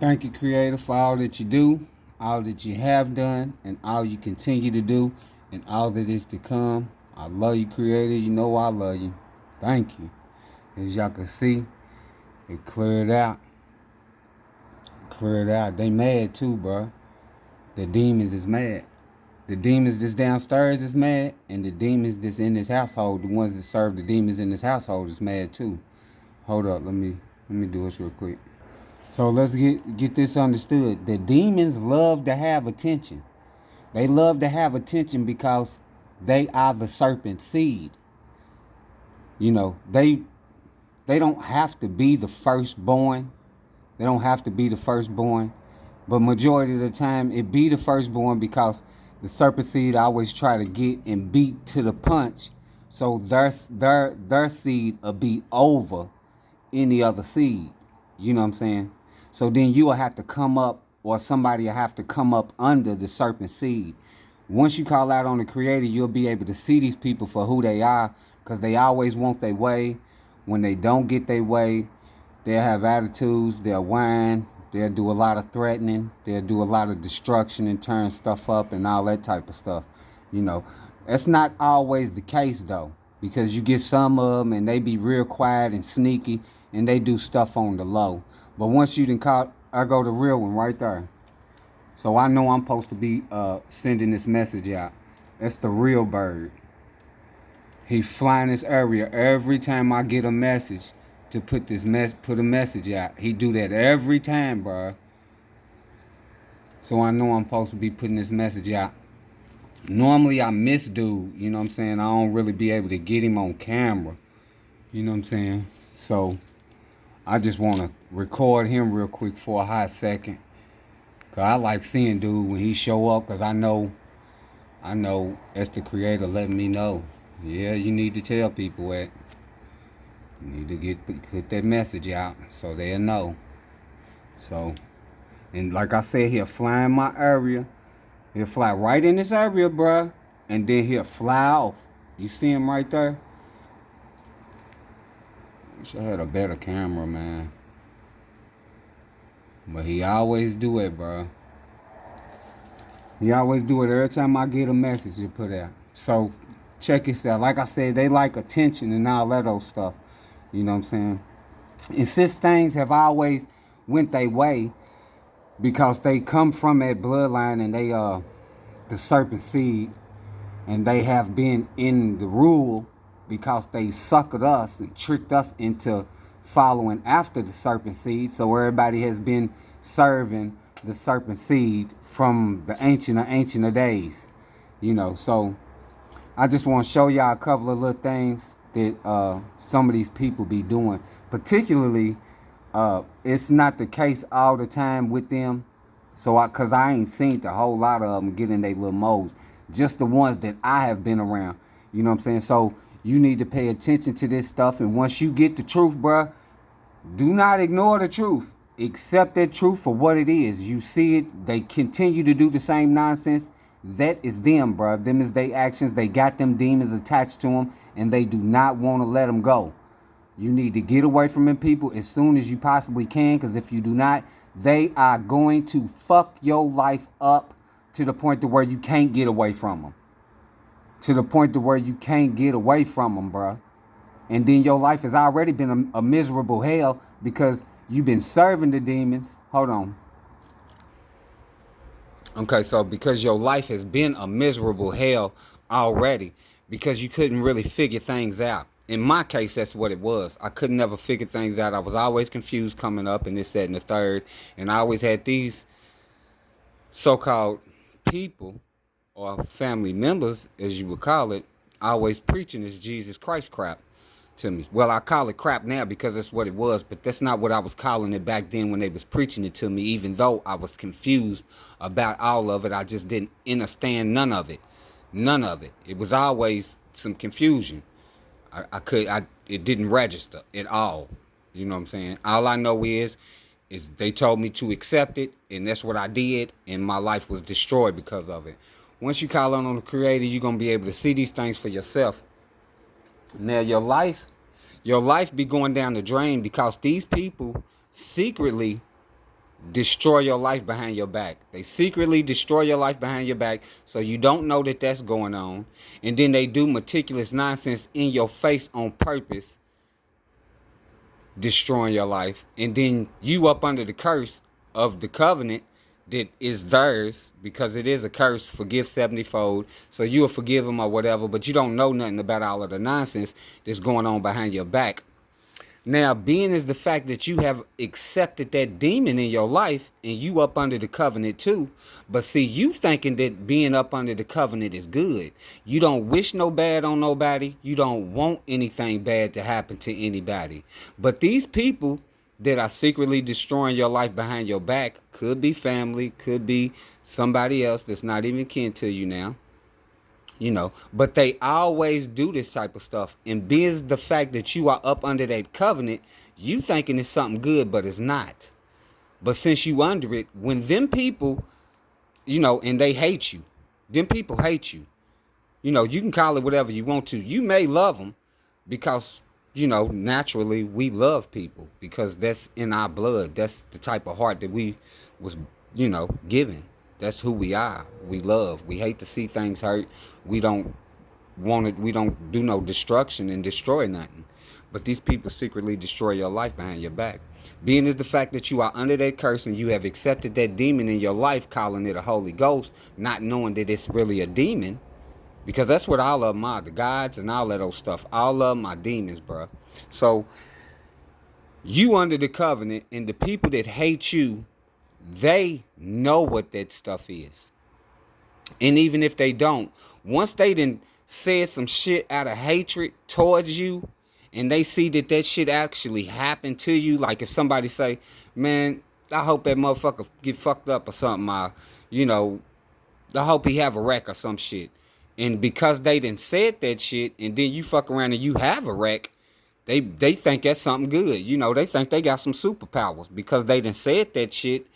Thank you, Creator, for all that you do, all that you have done, and all you continue to do, and all that is to come. I love you, Creator. You know I love you. Thank you. As y'all can see, it cleared out. Cleared out. They mad too, bro. The demons is mad. The demons that's downstairs is mad, and the demons that's in this household, the ones that serve the demons in this household, is mad too. Hold up, let me do this real quick. So let's get this understood. The demons love to have attention. They love to have attention because they are the serpent seed. You know, they don't have to be the firstborn. They don't have to be the firstborn. But majority of the time it be the firstborn because the serpent seed always try to get and beat to the punch. So their seed will be over any other seed. You know what I'm saying? So then you will have to come up, or somebody will have to come up under the serpent seed. Once you call out on the Creator, you'll be able to see these people for who they are, because they always want their way. When they don't get their way, they'll have attitudes, they'll whine, they'll do a lot of threatening, they'll do a lot of destruction and turn stuff up and all that type of stuff. You know, that's not always the case though, because you get some of them and they be real quiet and sneaky and they do stuff on the low. But once you done caught, I go the real one right there. So I know I'm supposed to be sending this message out. That's the real bird. He flying this area every time I get a message to put a message out. He do that every time, bro. So I know I'm supposed to be putting this message out. Normally I miss dude, you know what I'm saying? I don't really be able to get him on camera. You know what I'm saying? So I just want to record him real quick for a hot second. Cause I like seeing dude when he show up, cause I know that's the Creator letting me know. Yeah, you need to tell people that. You need to put that message out so they'll know. So, and like I said, he'll fly in my area. He'll fly right in this area, bruh. And then he'll fly off. You see him right there? Wish I had a better camera, man. But he always do it, bruh. He always do it every time I get a message to put out. So, check this out. Like I said, they like attention and all that old stuff. You know what I'm saying? And since things have always went their way, because they come from that bloodline and they the serpent seed, and they have been in the rule because they suckered us and tricked us into following after the serpent seed. So everybody has been serving the serpent seed from the ancient of days. You know, so I just want to show y'all a couple of little things that some of these people be doing. Particularly, it's not the case all the time with them. So, cause I ain't seen a whole lot of them get in their little modes. Just the ones that I have been around. You know what I'm saying? So you need to pay attention to this stuff. And once you get the truth, bruh, do not ignore the truth. Accept that truth for what it is. You see it. They continue to do the same nonsense. That is them, bruh. Them is their actions. They got them demons attached to them, and they do not want to let them go. You need to get away from them people as soon as you possibly can, because if you do not, they are going to fuck your life up to the point to where you can't get away from them. To the point to where you can't get away from them, bruh. And then your life has already been a miserable hell because you've been serving the demons. Hold on. Okay, so because your life has been a miserable hell already, because you couldn't really figure things out. In my case, that's what it was. I could never figure things out. I was always confused coming up and this, that, and the third. And I always had these so-called people or family members, as you would call it, always preaching this Jesus Christ crap to me. Well, I call it crap now because that's what it was, but that's not what I was calling it back then when they was preaching it to me, even though I was confused about all of it. I just didn't understand none of it. None of it. It was always some confusion. It didn't register at all. You know what I'm saying? All I know is they told me to accept it, and that's what I did, and my life was destroyed because of it. Once you call on the Creator, you're going to be able to see these things for yourself. Now, your life be going down the drain because these people secretly destroy your life behind your back. They secretly destroy your life behind your back so you don't know that that's going on. And then they do meticulous nonsense in your face on purpose, destroying your life. And then you up under the curse of the covenant that is theirs, because it is a curse, forgive 70-fold. So you'll forgive them or whatever, but you don't know nothing about all of the nonsense that's going on behind your back. Now, being is the fact that you have accepted that demon in your life and you up under the covenant too. But see, you thinking that being up under the covenant is good. You don't wish no bad on nobody. You don't want anything bad to happen to anybody. But these people that are secretly destroying your life behind your back could be family, could be somebody else that's not even kin to you now. But they always do this type of stuff. And being the fact that you are up under that covenant, you thinking it's something good, but it's not. But since you under it, when them people, and they hate you, them people hate you. You can call it whatever you want to. You may love them because, naturally we love people because that's in our blood. That's the type of heart that we was, given. That's who we are. We love. We hate to see things hurt. We don't want it. We don't do no destruction and destroy nothing. But these people secretly destroy your life behind your back. Being is the fact that you are under that curse and you have accepted that demon in your life, calling it a Holy Ghost, not knowing that it's really a demon. Because that's what all of them are. The gods and all of those stuff. All of them are demons, bro. So you under the covenant, and the people that hate you, they know what that stuff is. And even if they don't, once they done said some shit out of hatred towards you, and they see that that shit actually happened to you, like if somebody say, man, I hope that motherfucker get fucked up or something, I hope he have a wreck or some shit. And because they done said that shit, and then you fuck around and you have a wreck, they think that's something good. They think they got some superpowers because they done said that shit,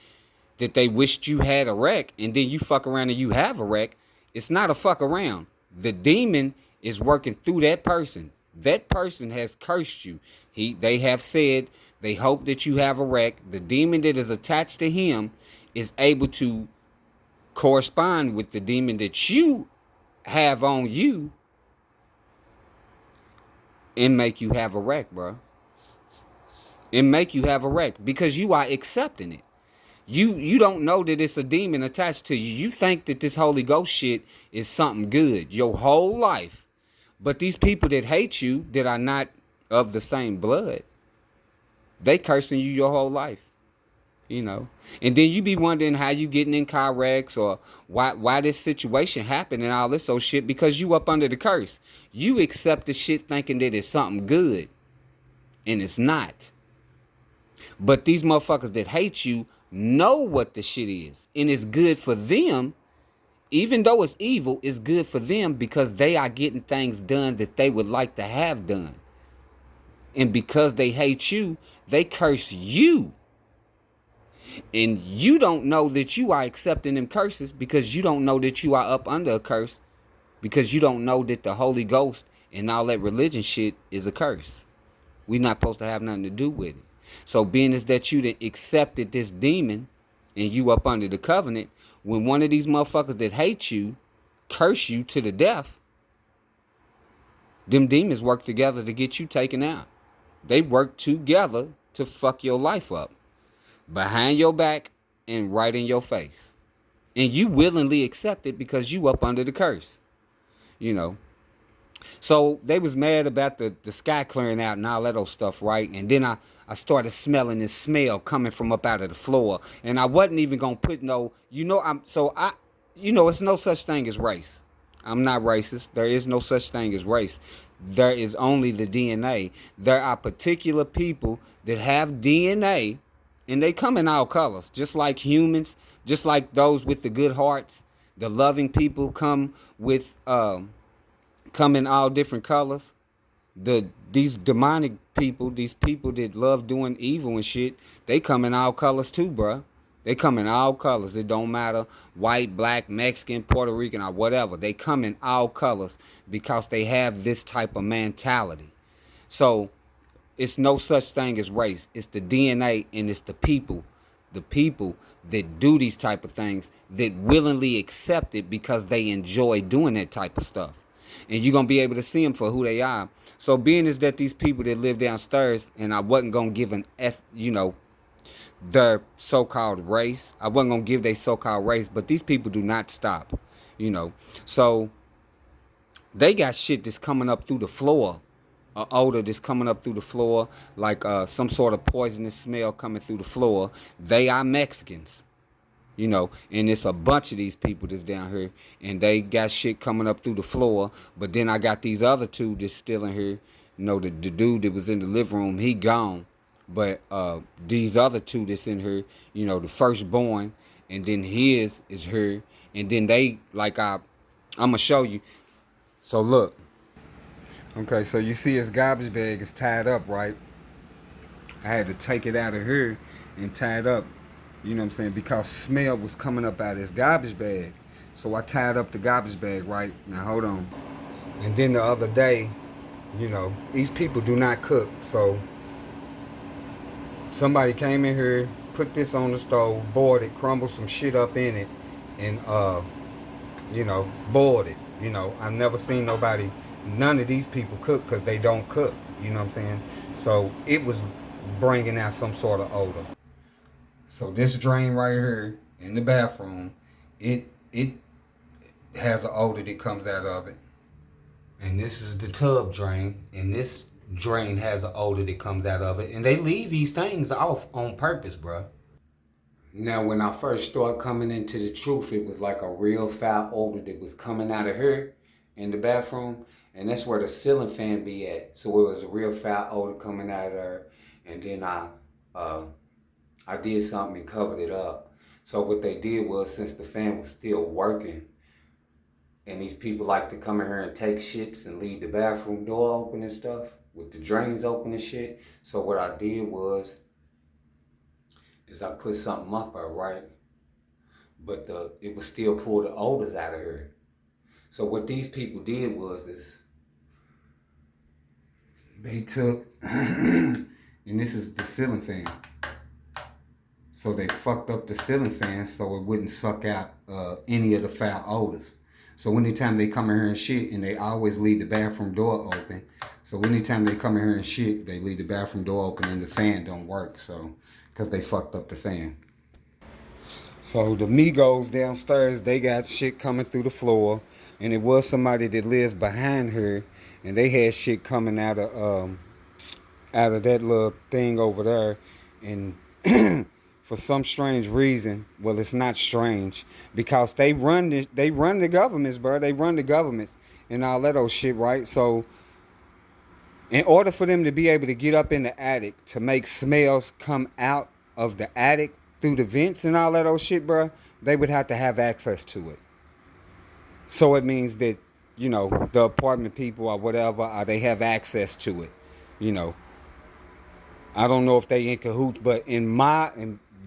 that they wished you had a wreck, and then you fuck around and you have a wreck. It's not a fuck around. The demon is working through that person. That person has cursed you. They have said they hope that you have a wreck. The demon that is attached to him is able to correspond with the demon that you have on you and make you have a wreck, bro. And make you have a wreck because you are accepting it. You don't know that it's a demon attached to you. You think that this Holy Ghost shit is something good your whole life. But these people that hate you, that are not of the same blood, they cursing you your whole life. And then you be wondering how you getting in car wrecks or why this situation happened and all this old shit, because you up under the curse. You accept the shit thinking that it's something good, and it's not. But these motherfuckers that hate you know what the shit is, and it's good for them. Even though it's evil, it's good for them because they are getting things done that they would like to have done. And because they hate you, they curse you. And you don't know that you are accepting them curses because you don't know that you are up under a curse, because you don't know that the Holy Ghost and all that religion shit is a curse. We're not supposed to have nothing to do with it. So being is that you that accepted this demon and you up under the covenant, when one of these motherfuckers that hate you curse you to the death, them demons work together to get you taken out. They work together to fuck your life up behind your back and right in your face. And you willingly accept it because you up under the curse. So they was mad about the sky clearing out and all that old stuff, right? And then I started smelling this smell coming from up out of the floor. And I wasn't even gonna put no, it's no such thing as race. I'm not racist. There is no such thing as race. There is only the DNA. There are particular people that have DNA, and they come in all colors, just like humans, just like those with the good hearts. The loving people come in all different colors. These demonic people, these people that love doing evil and shit, they come in all colors too, bruh. They come in all colors. It don't matter, white, black, Mexican, Puerto Rican, or whatever. They come in all colors because they have this type of mentality. So it's no such thing as race. It's the DNA and it's the people the people that do these type of things that willingly accept it because they enjoy doing that type of stuff. And you're gonna be able to see them for who they are. So being is that these people that live downstairs, and I wasn't gonna give their so-called race. I wasn't gonna give their so-called race, but these people do not stop, you know. So they got shit that's coming up through the floor, odor that's coming up through the floor, like some sort of poisonous smell coming through the floor. They are Mexicans, and it's a bunch of these people that's down here, and they got shit coming up through the floor. But then I got these other two that's still in here. The dude that was in the living room, he gone. But these other two that's in here, the firstborn, and then his is here, and then they I'm gonna show you. So look, okay, so you see his garbage bag is tied up, right? I had to take it out of here and tie it up, you know what I'm saying, because smell was coming up out of his garbage bag. So I tied up the garbage bag, right? Now hold on. And then the other day, these people do not cook, so somebody came in here, put this on the stove, boiled it, crumbled some shit up in it, and boiled it. I've never seen none of these people cook because they don't cook. You know what I'm saying? So it was bringing out some sort of odor. So this drain right here in the bathroom, it has an odor that comes out of it. And this is the tub drain, and this drain has an odor that comes out of it. And they leave these things off on purpose, bro. Now, when I first started coming into the truth, it was like a real foul odor that was coming out of her in the bathroom. And that's where the ceiling fan be at. So it was a real foul odor coming out of her. And then I did something and covered it up. So what they did was, since the fan was still working, and these people like to come in here and take shits and leave the bathroom door open and stuff, with the drains open and shit. So what I did was, is I put something up there, right? But it would still pull the odors out of her. So what these people did was they took, and this is the ceiling fan. So they fucked up the ceiling fan so it wouldn't suck out any of the foul odors. So anytime they come in here and shit, and they always leave the bathroom door open. So anytime they come in here and shit, they leave the bathroom door open and the fan don't work. So, because they fucked up the fan. So the Migos downstairs, they got shit coming through the floor. And it was somebody that lived behind her. And they had shit coming out of that little thing over there. And for some strange reason, well, it's not strange, because they run the governments, bro. They run the governments and all that old shit, right? So in order for them to be able to get up in the attic to make smells come out of the attic through the vents and all that old shit, bro, they would have to have access to it. So it means that, the apartment people or whatever, they have access to it. I don't know if they in cahoots, but in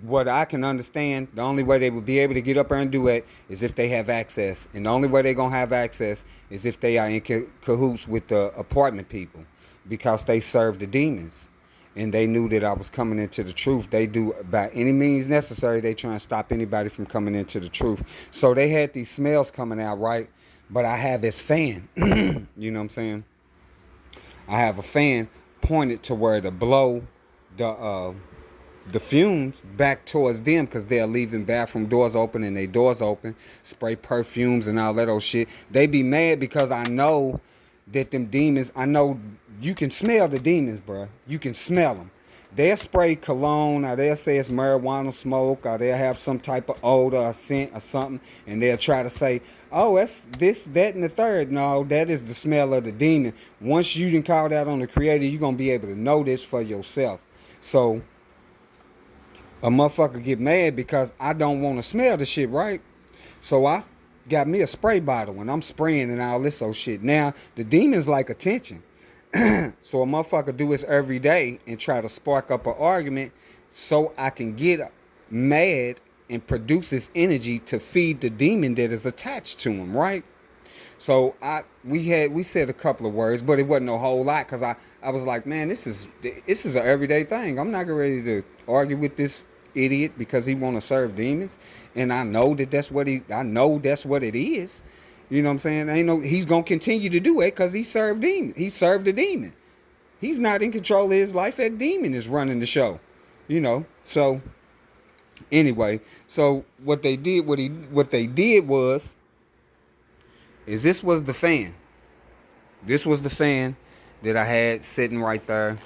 what I can understand, the only way they would be able to get up there and do it is if they have access. And the only way they're going to have access is if they are in cahoots with the apartment people, because they serve the demons. And they knew that I was coming into the truth. They do, by any means necessary, they try and stop anybody from coming into the truth. So they had these smells coming out, right? But I have this fan, you know what I'm saying? I have a fan pointed to where to blow the fumes back towards them, because they're leaving bathroom doors open and their doors open, spray perfumes and all that old shit. They be mad because I know that them demons, I know you can smell the demons, bro. You can smell them. They'll spray cologne, or they'll say it's marijuana smoke, or they'll have some type of odor or scent or something, and they'll try to say, oh, that's this, that, and the third. No, that is the smell of the demon. Once you done call that on the Creator, you're going to be able to know this for yourself. So a motherfucker get mad because I don't want to smell the shit, right? So I got me a spray bottle and I'm spraying and all this old shit. Now, the demons like attention. So a motherfucker do this every day and try to spark up an argument so I can get mad and produce this energy to feed the demon that is attached to him, right? So we said a couple of words, but it wasn't a whole lot, because I was like, man, this is an everyday thing. I'm not ready to argue with this idiot because he want to serve demons, and I know that I know that's what it is. You know what I'm saying? I know he's gonna continue to do it because he served demon. He served a demon. He's not in control of his life. That demon is running the show. You know. So anyway, so what they did was is this was the fan. This was the fan that I had sitting right there.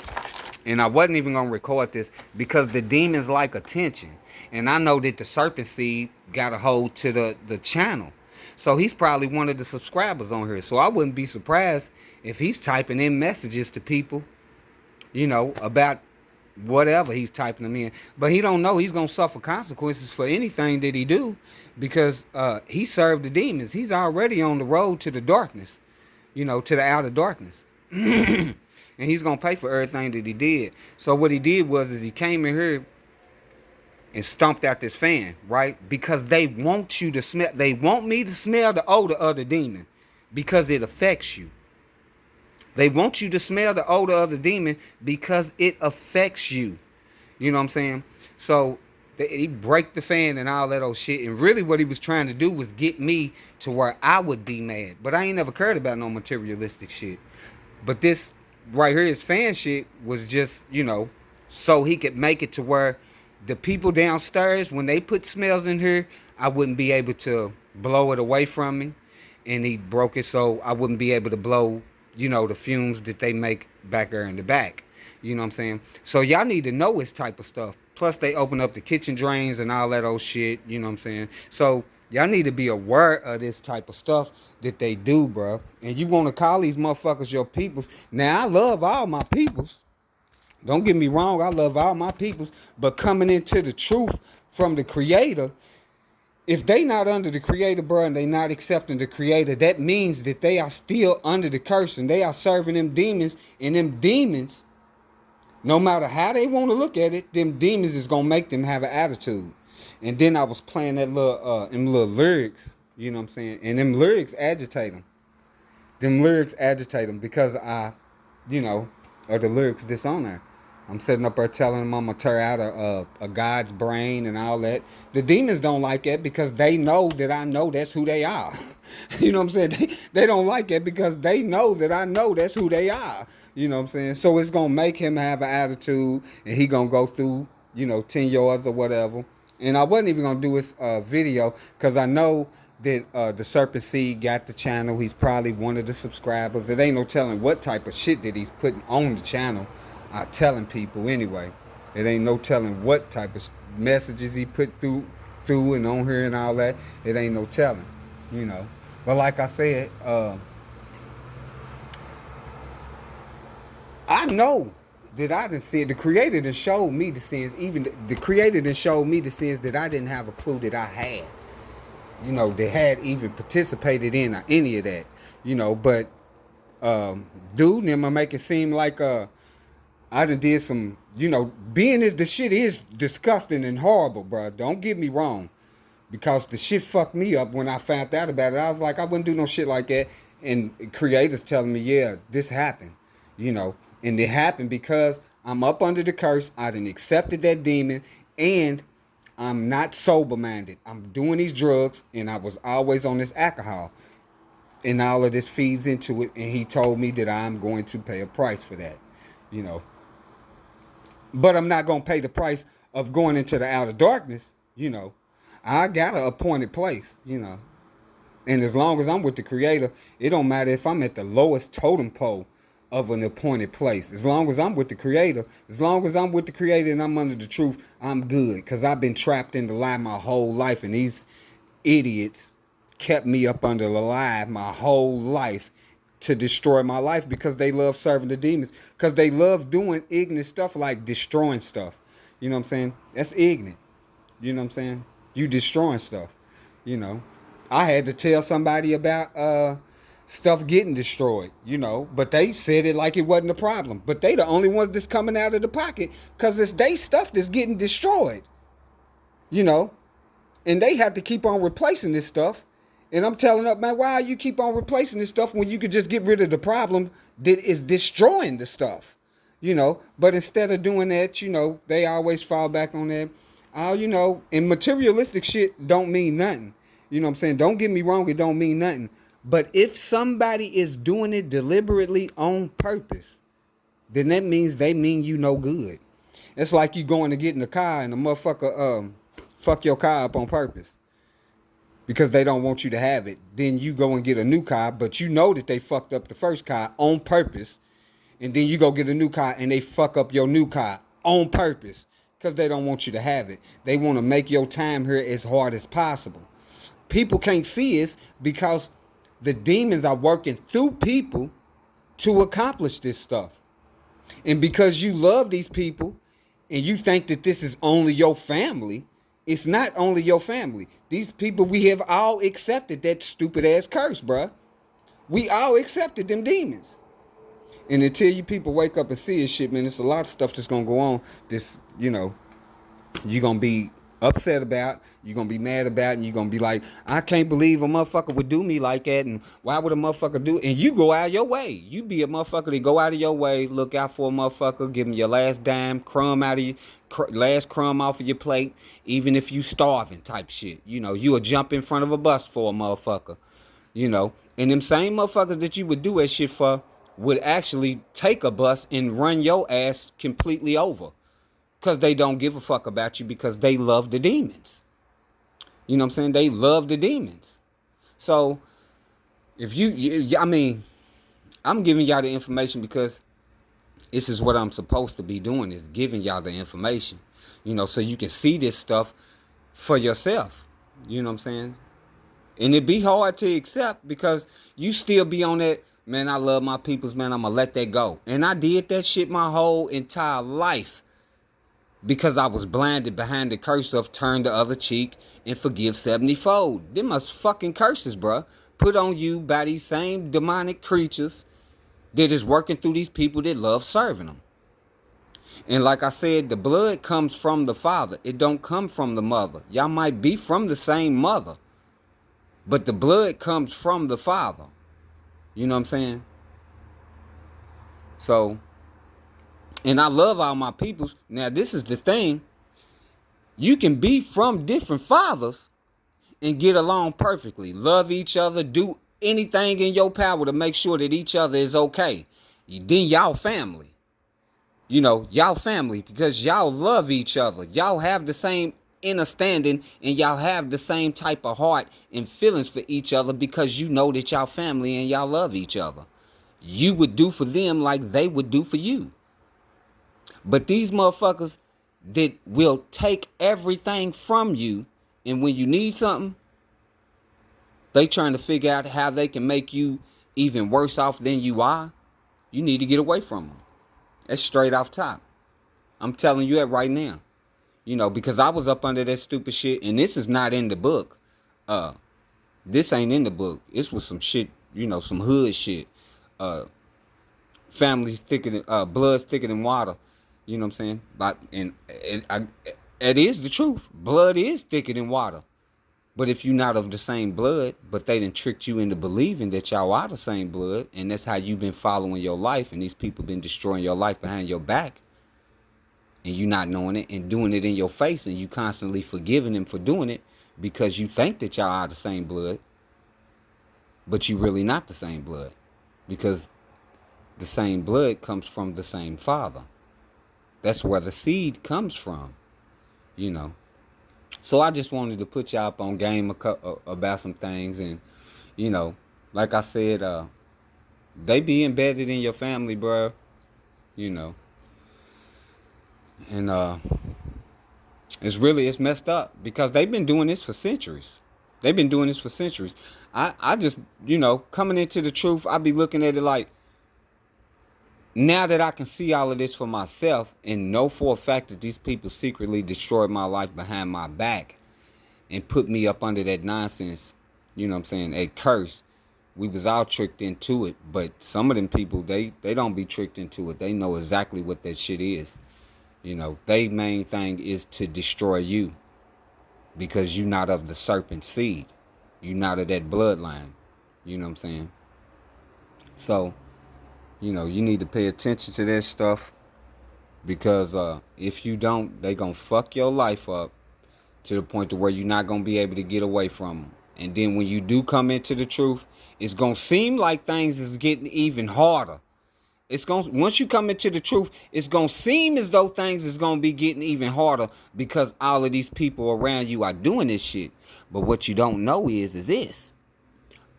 And I wasn't even going to record this because the demons like attention. And I know that the serpent seed got a hold to the channel. So he's probably one of the subscribers on here. So I wouldn't be surprised if he's typing in messages to people, you know, about whatever he's typing them in. But he don't know he's going to suffer consequences for anything that he do because he served the demons. He's already on the road to the darkness, you know, to the outer darkness. And he's gonna pay for everything that he did. So what he did was is he came in here and stomped out this fan, right? Because they want you to smell. They want me to smell the odor of the demon because it affects you. They want you to smell the odor of the demon because it affects you. You know what I'm saying? So he break the fan and all that old shit. And really what he was trying to do was get me to where I would be mad. But I ain't never cared about no materialistic shit. But this right here, his fan shit was just, you know, so he could make it to where the people downstairs, when they put smells in here, I wouldn't be able to blow it away from me. And he broke it so I wouldn't be able to blow, you know, the fumes that they make back there in the back. You know what I'm saying? So y'all need to know this type of stuff. Plus they open up the kitchen drains and all that old shit. You know what I'm saying? So y'all need to be aware of this type of stuff that they do, bro. And you want to call these motherfuckers your peoples. Now, I love all my peoples. Don't get me wrong. I love all my peoples. But coming into the truth from the creator, if they not under the creator, bro, and they not accepting the creator, that means that they are still under the curse. And they are serving them demons. And them demons, no matter how they want to look at it, them demons is going to make them have an attitude. And then I was playing that them little lyrics, you know what I'm saying? And them lyrics agitate them. Them lyrics agitate them because you know, of the lyrics that's on there. I'm sitting up there telling them I'm going to tear out a God's brain and all that. The demons don't like that because they know that I know that's who they are. You know what I'm saying? They don't like it because they know that I know that's who they are. You know what I'm saying? So it's going to make him have an attitude and he going to go through, you know, 10 yards or whatever. And I wasn't even going to do his video because I know that the Serpent Seed got the channel. He's probably one of the subscribers. It ain't no telling what type of shit that he's putting on the channel. Telling people anyway. It ain't no telling what type of messages he put through and on here and all that. It ain't no telling, you know. But like I said, I know that I done said the creator that showed me the sins. Even the creator that showed me the sins that I didn't have a clue that I had. You know, that had even participated in any of that. You know, but dude, them make it seem like I done did some, you know, being is the shit is disgusting and horrible, bro. Don't get me wrong. Because the shit fucked me up when I found out about it. I was like, I wouldn't do no shit like that. And creators telling me, yeah, this happened. You know, and it happened because I'm up under the curse. I done accepted that demon. And I'm not sober-minded. I'm doing these drugs. And I was always on this alcohol. And all of this feeds into it. And he told me that I'm going to pay a price for that. You know. But I'm not going to pay the price of going into the outer darkness, you know. I got an appointed place, you know. And as long as I'm with the creator, it don't matter if I'm at the lowest totem pole of an appointed place. As long as I'm with the creator, and I'm under the truth, I'm good. Because I've been trapped in the lie my whole life. And these idiots kept me up under the lie my whole life. To destroy my life because they love serving the demons. Because they love doing ignorant stuff like destroying stuff. You know what I'm saying? That's ignorant. You know what I'm saying? You destroying stuff. You know. I had to tell somebody about stuff getting destroyed. You know. But they said it like it wasn't a problem. But they the only ones that's coming out of the pocket. Because it's they stuff that's getting destroyed. You know. And they have to keep on replacing this stuff. And I'm telling up, man, why you keep on replacing this stuff when you could just get rid of the problem that is destroying the stuff, you know? But instead of doing that, you know, they always fall back on that. And materialistic shit don't mean nothing. You know what I'm saying? Don't get me wrong, it don't mean nothing. But if somebody is doing it deliberately on purpose, then that means they mean you no good. It's like you going to get in the car and the motherfucker fuck your car up on purpose because they don't want you to have it. Then you go and get a new car, but you know that they fucked up the first car on purpose. And then you go get a new car and they fuck up your new car on purpose because they don't want you to have it. They want to make your time here as hard as possible. People can't see us because the demons are working through people to accomplish this stuff. And because you love these people and you think that this is only your family, it's not only your family. These people, we have all accepted that stupid ass curse, bruh. We all accepted them demons. And until you people wake up and see this shit, man, it's a lot of stuff that's gonna go on. This, you're gonna be upset about, you're gonna be mad about, and you're gonna be like, I can't believe a motherfucker would do me like that, and why would a motherfucker do it? And you go out of your way. You be a motherfucker that go out of your way, look out for a motherfucker, give him your last dime, crumb out of your, last crumb off of your plate, even if you starving type shit. You will jump in front of a bus for a motherfucker. And them same motherfuckers that you would do that shit for would actually take a bus and run your ass completely over. Because they don't give a fuck about you because they love the demons. You know what I'm saying? They love the demons. So, I'm giving y'all the information because this is what I'm supposed to be doing, is giving y'all the information. So you can see this stuff for yourself. You know what I'm saying? And it be hard to accept because you still be on that, man, I love my peoples, man, I'm going to let that go. And I did that shit my whole entire life because I was blinded behind the curse of turn the other cheek and forgive 70-fold. Them are fucking curses, bruh, put on you by these same demonic creatures that is working through these people that love serving them. And like I said, the blood comes from the father. It don't come from the mother. Y'all might be from the same mother, but the blood comes from the father. You know what I'm saying? So, and I love all my peoples. Now, this is the thing. You can be from different fathers and get along perfectly. Love each other. Do anything in your power to make sure that each other is okay. Then y'all family. Y'all family because y'all love each other. Y'all have the same understanding and y'all have the same type of heart and feelings for each other because you know that y'all family and y'all love each other. You would do for them like they would do for you. But these motherfuckers that will take everything from you, and when you need something, they trying to figure out how they can make you even worse off than you are. You need to get away from them. That's straight off top. I'm telling you that right now. Because I was up under that stupid shit, and this is not in the book. This ain't in the book. This was some shit, some hood shit. Families thicker than, blood's thicker than water. You know what I'm saying? It is the truth. Blood is thicker than water. But if you're not of the same blood, but they done tricked you into believing that y'all are the same blood, and that's how you've been following your life, and these people been destroying your life behind your back, and you not knowing it and doing it in your face, and you constantly forgiving them for doing it because you think that y'all are the same blood, but you really not the same blood because the same blood comes from the same father. That's where the seed comes from, So I just wanted to put y'all up on game about some things. And, like I said, they be embedded in your family, bro. And it's messed up because they've been doing this for centuries. I just, coming into the truth, I be looking at it like, now that I can see all of this for myself and know for a fact that these people secretly destroyed my life behind my back and put me up under that nonsense, you know what I'm saying, a curse. We was all tricked into it, but some of them people, they don't be tricked into it. They know exactly what that shit is. Their main thing is to destroy you because you're not of the serpent seed. You're not of that bloodline. You know what I'm saying? So, you need to pay attention to that stuff because if you don't, they gonna fuck your life up to the point to where you're not going to be able to get away from them. And then when you do come into the truth, it's going to seem like things is getting even harder. It's going once you come into the truth, it's going to seem as though things is going to be getting even harder because all of these people around you are doing this shit. But what you don't know is this.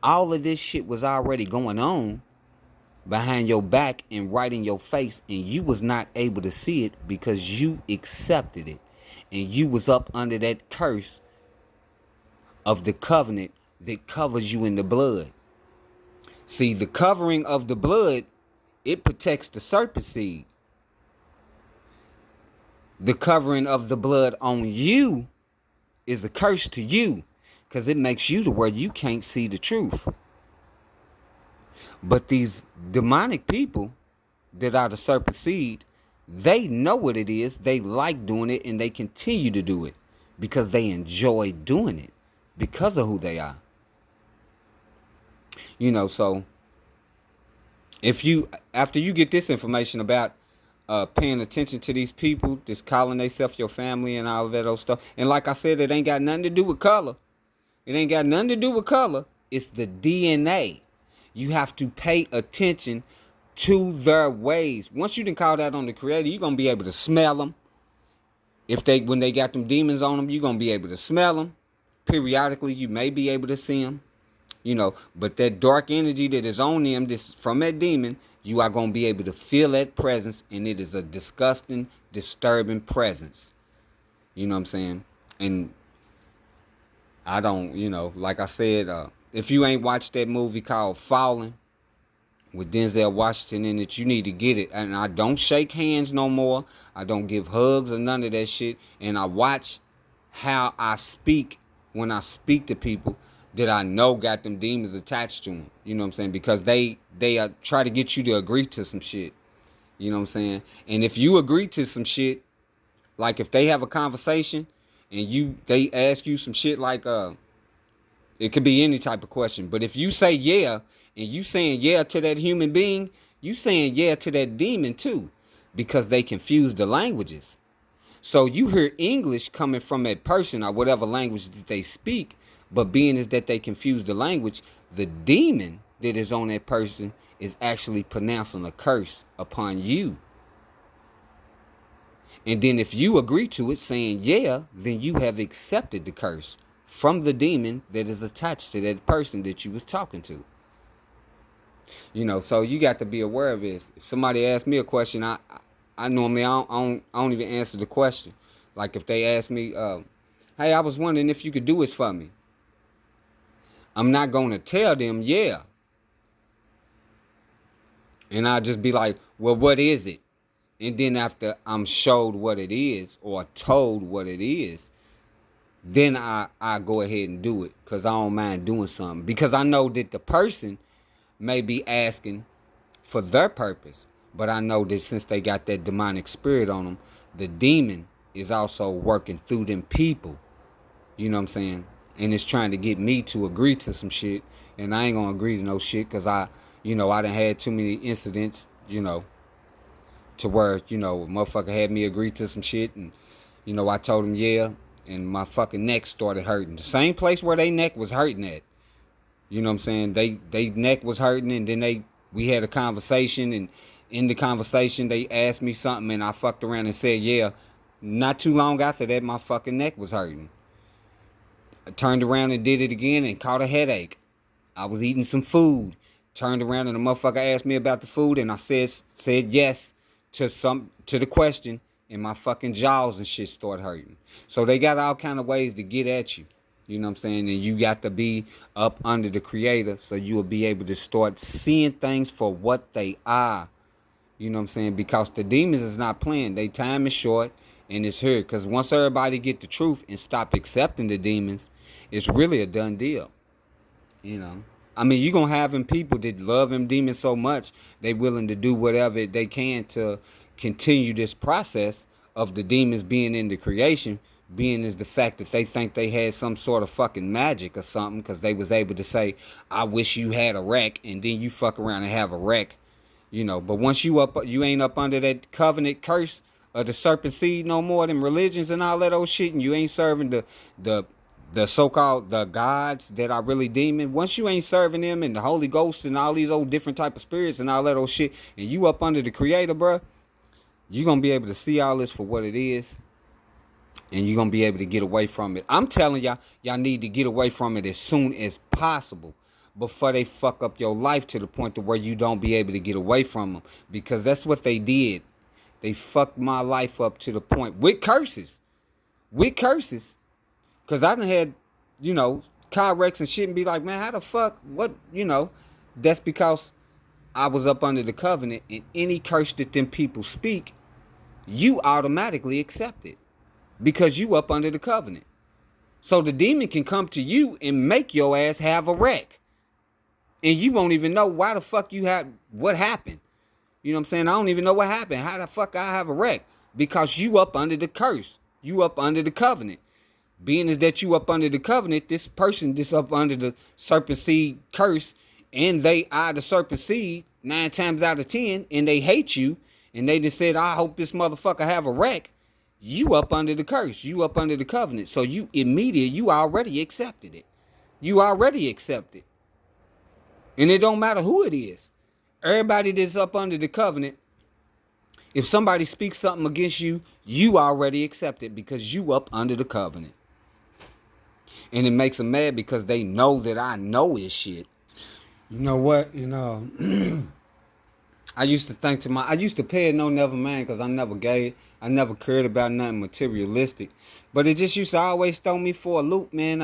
All of this shit was already going on behind your back and right in your face, and you was not able to see it because you accepted it. And you was up under that curse of the covenant that covers you in the blood. See, the covering of the blood, it protects the serpent seed. The covering of the blood on you is a curse to you because it makes you to where you can't see the truth. But these demonic people that are the serpent seed, they know what it is. They like doing it, and they continue to do it because they enjoy doing it because of who they are. So if you, after you get this information about paying attention to these people, just calling themselves your family and all of that old stuff, and like I said, it ain't got nothing to do with color. It ain't got nothing to do with color. It's the DNA. You have to pay attention to their ways. Once you done call that on the Creator, you're gonna be able to smell them. When they got them demons on them, you're gonna be able to smell them. Periodically, you may be able to see them. But that dark energy that is on them, this from that demon, you are gonna be able to feel that presence, and it is a disgusting, disturbing presence. You know what I'm saying? And I don't, like I said, if you ain't watched that movie called Fallen with Denzel Washington in it, you need to get it. And I don't shake hands no more. I don't give hugs or none of that shit. And I watch how I speak when I speak to people that I know got them demons attached to them. You know what I'm saying? Because they try to get you to agree to some shit. You know what I'm saying? And if you agree to some shit, like if they have a conversation and they ask you some shit like it could be any type of question, but if you say yeah, and you saying yeah to that human being, you saying yeah to that demon too, because they confuse the languages. So you hear English coming from that person or whatever language that they speak, but being is that they confuse the language, the demon that is on that person is actually pronouncing a curse upon you. And then if you agree to it saying yeah, then you have accepted the curse from the demon that is attached to that person that you was talking to. So you got to be aware of this. If somebody asks me a question, I normally I don't even answer the question. Like if they ask me, hey, I was wondering if you could do this for me. I'm not going to tell them yeah. And I'll just be like, well, what is it? And then after I'm showed what it is or told what it is, then I go ahead and do it because I don't mind doing something. Because I know that the person may be asking for their purpose. But I know that since they got that demonic spirit on them, the demon is also working through them people. You know what I'm saying? And it's trying to get me to agree to some shit. And I ain't going to agree to no shit because I done had too many incidents, to where, a motherfucker had me agree to some shit. And, I told him yeah. And my fucking neck started hurting. The same place where they neck was hurting at. You know what I'm saying? They neck was hurting, and then we had a conversation, and in the conversation they asked me something, and I fucked around and said yeah. Not too long after that, my fucking neck was hurting. I turned around and did it again and caught a headache. I was eating some food. Turned around and the motherfucker asked me about the food, and I said yes to the question, and my fucking jaws and shit start hurting. So they got all kind of ways to get at you. You know what I'm saying? And you got to be up under the Creator so you will be able to start seeing things for what they are. You know what I'm saying? Because the demons is not playing. Their time is short and it's here. Because once everybody get the truth and stop accepting the demons, it's really a done deal. I mean, you're going to have them people that love them demons so much, they willing to do whatever they can to continue this process of the demons being in the creation, being is the fact that they think they had some sort of fucking magic or something because they was able to say, I wish you had a wreck, and then you fuck around and have a wreck. But once you ain't up under that covenant curse of the serpent seed no more, than religions and all that old shit, and you ain't serving the so-called the gods that are really demon. Once you ain't serving them and the Holy Ghost and all these old different type of spirits and all that old shit, and you up under the Creator, bruh, you gonna be able to see all this for what it is, and you're gonna be able to get away from it. I'm telling y'all need to get away from it as soon as possible before they fuck up your life to the point to where you don't be able to get away from them, because that's what they did. They fucked my life up to the point with curses, because I done had, car wrecks and shit, and be like, man, how the fuck, what, that's because I was up under the covenant, and any curse that them people speak, you automatically accept it because you up under the covenant. So the demon can come to you and make your ass have a wreck, and you won't even know why the fuck what happened. You know what I'm saying? I don't even know what happened. How the fuck I have a wreck? Because you up under the curse. You up under the covenant. Being is that you up under the covenant, this person this up under the serpent seed curse, and they are the serpent seed 9 times out of 10, and they hate you, and they just said, I hope this motherfucker have a wreck. You up under the curse. You up under the covenant. So you already accepted it. You already accepted. And it don't matter who it is. Everybody that's up under the covenant, if somebody speaks something against you, you already accept it because you up under the covenant. And it makes them mad because they know that I know his shit. You know what? I used to pay it no never man, because I never cared about nothing materialistic. But it just used to always throw me for a loop, man.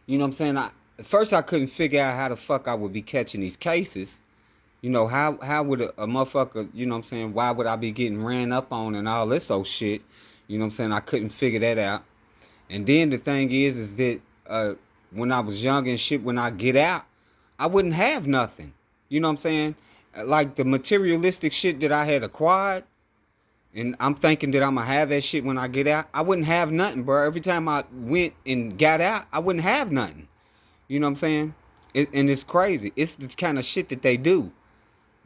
You know what I'm saying? At first I couldn't figure out how the fuck I would be catching these cases. How would a motherfucker, you know what I'm saying, why would I be getting ran up on and all this old shit? You know what I'm saying? I couldn't figure that out. And then the thing is that when I was young and shit, when I get out, I wouldn't have nothing. You know what I'm saying? Like the materialistic shit that I had acquired, and I'm thinking that I'm going to have that shit when I get out, I wouldn't have nothing, bro. Every time I went and got out, I wouldn't have nothing. You know what I'm saying? And it's crazy. It's the kind of shit that they do.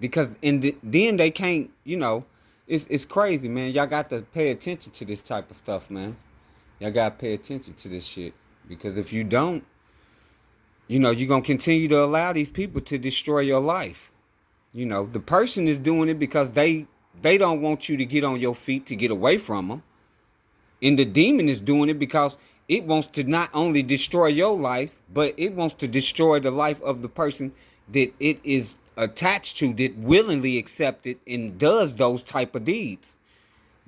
Because then they can't, it's crazy, man. Y'all got to pay attention to this type of stuff, man. Y'all got to pay attention to this shit. Because if you don't, you're going to continue to allow these people to destroy your life. The person is doing it because they don't want you to get on your feet to get away from them. And the demon is doing it because it wants to not only destroy your life, but it wants to destroy the life of the person that it is attached to, that willingly accepted and does those type of deeds.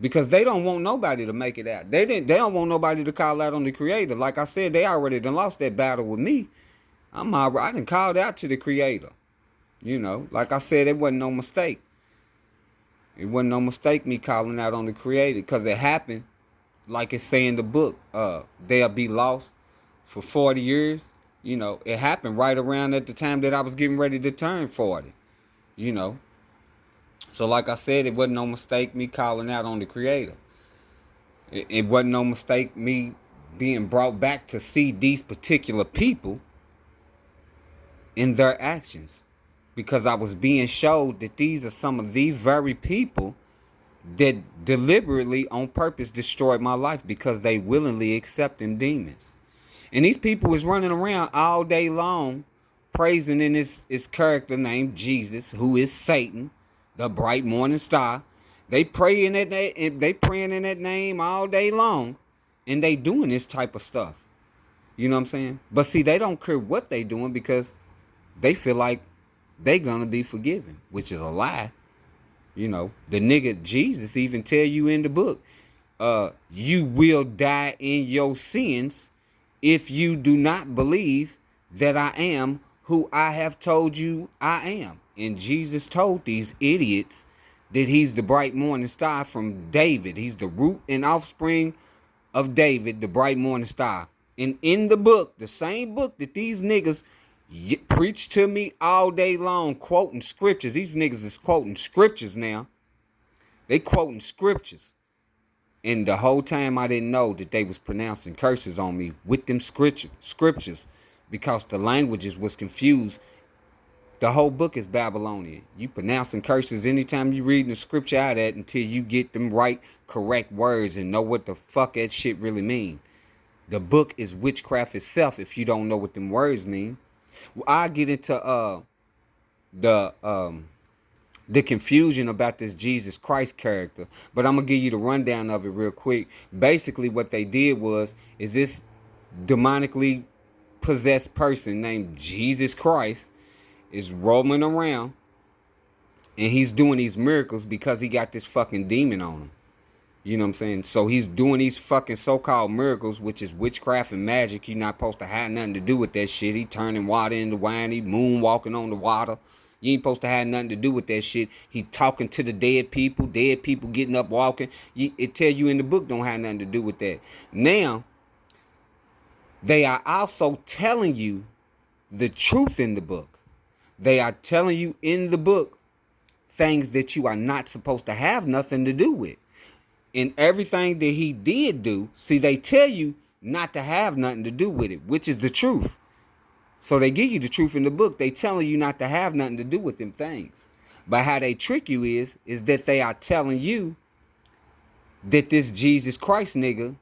Because they don't want nobody to make it out. They don't want nobody to call out on the Creator. Like I said, they already done lost that battle with me. I done called out to the Creator. Like I said, it wasn't no mistake. It wasn't no mistake me calling out on the Creator, because it happened, like it say in the book, they'll be lost for 40 years. It happened right around at the time that I was getting ready to turn 40. So like I said, it wasn't no mistake me calling out on the Creator. It wasn't no mistake me being brought back to see these particular people in their actions. Because I was being showed that these are some of the very people that deliberately, on purpose, destroyed my life because they willingly accepting demons. And these people was running around all day long, praising in his character named Jesus, who is Satan, the bright morning star. They praying in that name all day long, and they doing this type of stuff. You know what I'm saying? But see, they don't care what they doing because they feel like they gonna be forgiven, which is a lie. The nigga Jesus even tell you in the book, you will die in your sins if you do not believe that I am who I have told you I am. And Jesus told these idiots that he's the bright morning star from David. He's the root and offspring of David, the bright morning star. And in the book, the same book that these niggas preach to me all day long, quoting scriptures. These niggas is quoting scriptures now. They quoting scriptures. And the whole time I didn't know that they was pronouncing curses on me with them scriptures, because the languages was confused The whole book is Babylonian. You pronouncing curses anytime you reading the scripture out of that until you get them right, correct words and know what the fuck that shit really mean. The book is witchcraft itself if you don't know what them words mean. Well, I get into the the confusion about this Jesus Christ character, but I'm gonna give you the rundown of it real quick. Basically, what they did is this demonically possessed person named Jesus Christ is roaming around and he's doing these miracles because he got this fucking demon on him. You know what I'm saying? So he's doing these fucking so-called miracles, which is witchcraft and magic. You're not supposed to have nothing to do with that shit. He turning water into wine. He moonwalking on the water. You ain't supposed to have nothing to do with that shit. He talking to the dead people getting up, walking. It tell you in the book don't have nothing to do with that. Now, they are also telling you the truth in the book. They are telling you in the book things that you are not supposed to have nothing to do with. And everything that he did do, see, they tell you not to have nothing to do with it, which is the truth. So they give you the truth in the book. They telling you not to have nothing to do with them things. But how they trick you is that they are telling you that this Jesus Christ nigga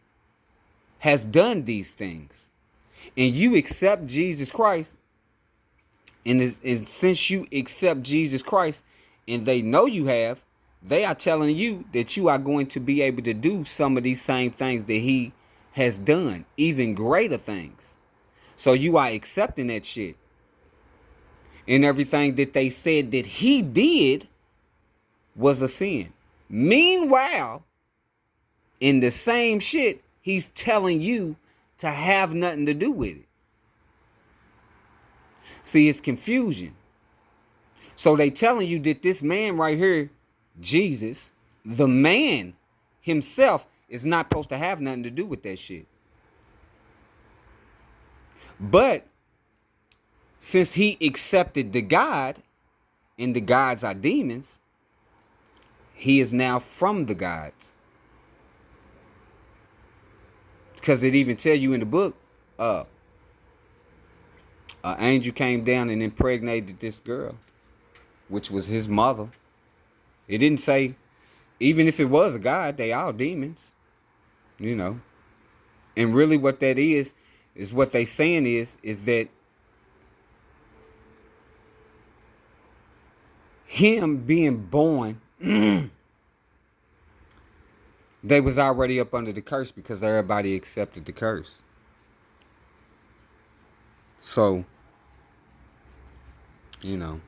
has done these things. And you accept Jesus Christ. And since you accept Jesus Christ and they know you have, they are telling you that you are going to be able to do some of these same things that he has done, even greater things. So you are accepting that shit. And everything that they said that he did was a sin. Meanwhile, in the same shit, he's telling you to have nothing to do with it. See, it's confusion. So they telling you that this man right here, Jesus, the man himself, is not supposed to have nothing to do with that shit. But since he accepted the God, and the gods are demons, he is now from the gods. Because it even tell you in the book, an angel came down and impregnated this girl, which was his mother. It didn't say, even if it was a god, they all demons, you know. And really what that is what they saying is that him being born, they was already up under the curse because everybody accepted the curse. So, you know.